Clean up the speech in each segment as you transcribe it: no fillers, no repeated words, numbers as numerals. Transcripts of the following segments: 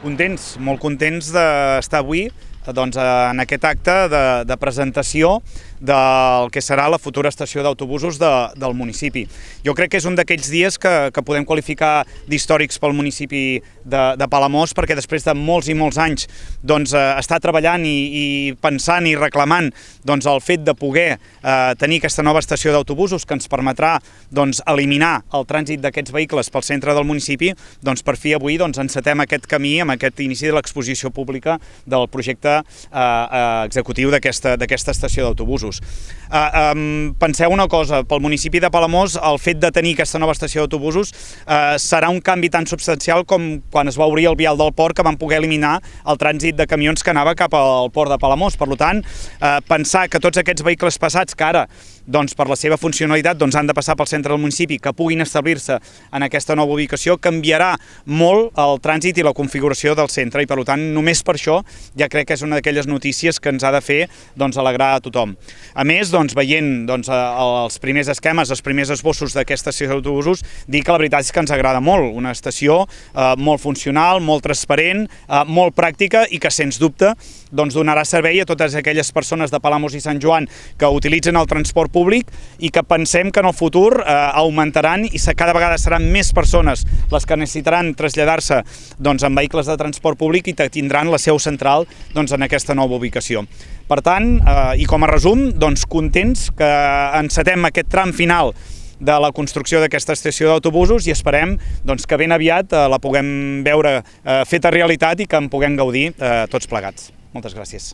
Contents, molt contents d'estar avui en aquest acte de presentació del que serà la futura estació d'autobusos del municipi. Jo crec que és un d'aquells dies que podem qualificar d'històrics pel municipi de Palamós, perquè després de molts i molts anys estar treballant i pensant i reclamant el fet de poder tenir aquesta nova estació d'autobusos que ens permetrà eliminar el trànsit d'aquests vehicles pel centre del municipi, per fi avui encetem aquest camí amb aquest inici de l'exposició pública del projecte executiu d'aquesta estació d'autobusos. Penseu una cosa, pel municipi de Palamós el fet de tenir aquesta nova estació d'autobusos serà un canvi tan substancial com quan es va obrir el vial del port, que vam poder eliminar el trànsit de camions que anava cap al port de Palamós. Per tant, pensar que tots aquests vehicles passats que ara per la seva funcionalitat han de passar pel centre del municipi, que puguin establir-se en aquesta nova ubicació, canviarà molt el trànsit i la configuració del centre, i per tant només per això ja crec que és una d'aquelles notícies que ens ha de fer alegrar a tothom. A més, veient els primers esquemes, els primers esbossos d'aquesta estació d'autobusos, dir que la veritat és que ens agrada molt, una estació molt funcional, molt transparent, molt pràctica i que sens dubte donarà servei a totes aquelles persones de Palamós i Sant Joan que utilitzen el transport públic i que pensem que en el futur augmentaran i cada vegada seran més persones les que necessitaran traslladar-se en vehicles de transport públic i tindran la seu central en aquesta nova ubicació. Per tant, i com a resum, contents que encetem aquest tram final de la construcció d'aquesta estació d'autobusos i esperem que ben aviat la puguem veure feta realitat i que en puguem gaudir tots plegats. Moltes gràcies.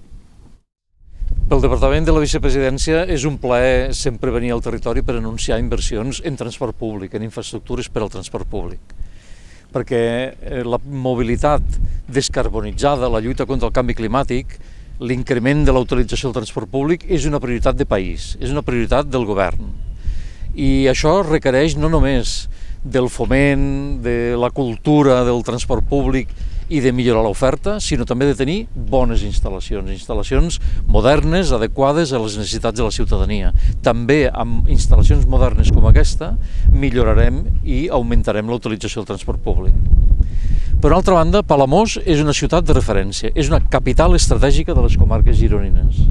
Pel Departament de la Vicepresidència és un plaer sempre venir al territori per anunciar inversions en transport públic, en infraestructures per al transport públic. Perquè la mobilitat descarbonitzada, la lluita contra el canvi climàtic, l'increment de la utilització del transport públic és una prioritat de país, és una prioritat del govern. I això requereix no només del foment, de la cultura del transport públic i de millorar l'oferta, sinó també de tenir bones instal·lacions modernes, adequades a les necessitats de la ciutadania. També amb instal·lacions modernes com aquesta millorarem i augmentarem la utilització del transport públic. Per una altra banda, Palamós és una ciutat de referència, és una capital estratègica de les comarques gironines.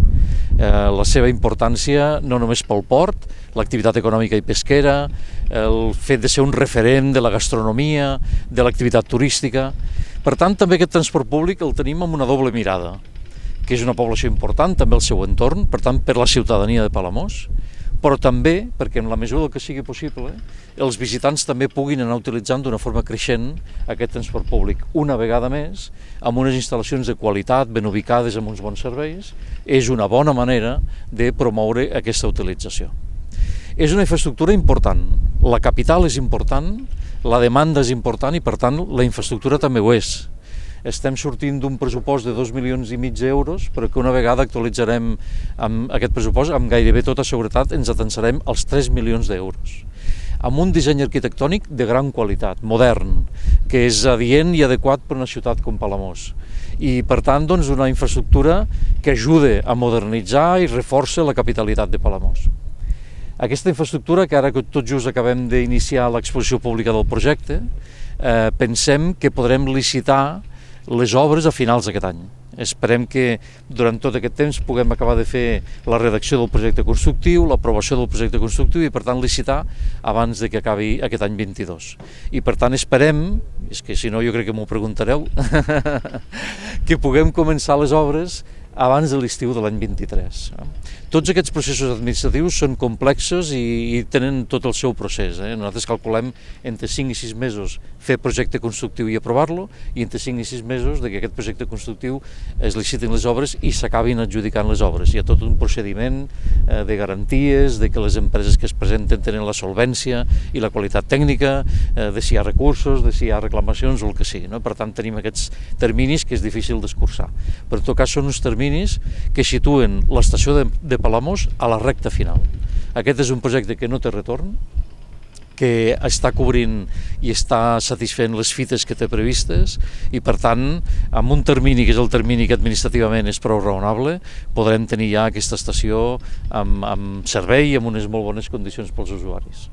La seva importància no només pel port, l'activitat econòmica i pesquera, el fet de ser un referent de la gastronomia, de l'activitat turística. Per tant, també aquest transport públic el tenim amb una doble mirada, que és una població important, també el seu entorn, per tant, per la ciutadania de Palamós, però també perquè en la mesura del que sigui possible els visitants també puguin anar utilitzant d'una forma creixent aquest transport públic. Una vegada més, amb unes instal·lacions de qualitat, ben ubicades, amb uns bons serveis, és una bona manera de promoure aquesta utilització. És una infraestructura important, la capital és important, la demanda és important i per tant la infraestructura també ho és. Estem sortint d'un pressupost de 2,5 milions d'euros, però que una vegada actualitzarem aquest pressupost, amb gairebé tota seguretat ens atensarem als 3 milions d'euros. Amb un disseny arquitectònic de gran qualitat, modern, que és adient i adequat per una ciutat com Palamós. I per tant, una infraestructura que ajuda a modernitzar i reforça la capitalitat de Palamós. Aquesta infraestructura, que ara tot just acabem d'iniciar l'exposició pública del projecte, pensem que podrem licitar les obres a finals d'aquest any. Esperem que durant tot aquest temps puguem acabar de fer la redacció del projecte constructiu, l'aprovació del projecte constructiu i per tant licitar abans de que acabi aquest any 22. I per tant esperem, és que si no jo crec que m'ho preguntareu, que puguem començar les obres abans de l'estiu de l'any 23. Tots aquests processos administratius són complexos i tenen tot el seu procés. Nosaltres calculem entre 5 i 6 mesos fer projecte constructiu i aprovar-lo i entre 5 i 6 mesos que aquest projecte constructiu es licitin les obres i s'acabin adjudicant les obres. Hi ha tot un procediment de garanties, de que les empreses que es presenten tenen la solvència i la qualitat tècnica, de si hi ha recursos, de si hi ha reclamacions o el que sigui. Per tant, tenim aquests terminis que és difícil d'escurçar. Però en tot cas són uns terminis que situen l'estació de Palamós a la recta final. Aquest és un projecte que no té retorn, que està cobrint i està satisfent les fites que té previstes i per tant, amb un termini que és el termini que administrativament és prou raonable, podrem tenir ja aquesta estació amb servei i amb unes molt bones condicions pels usuaris.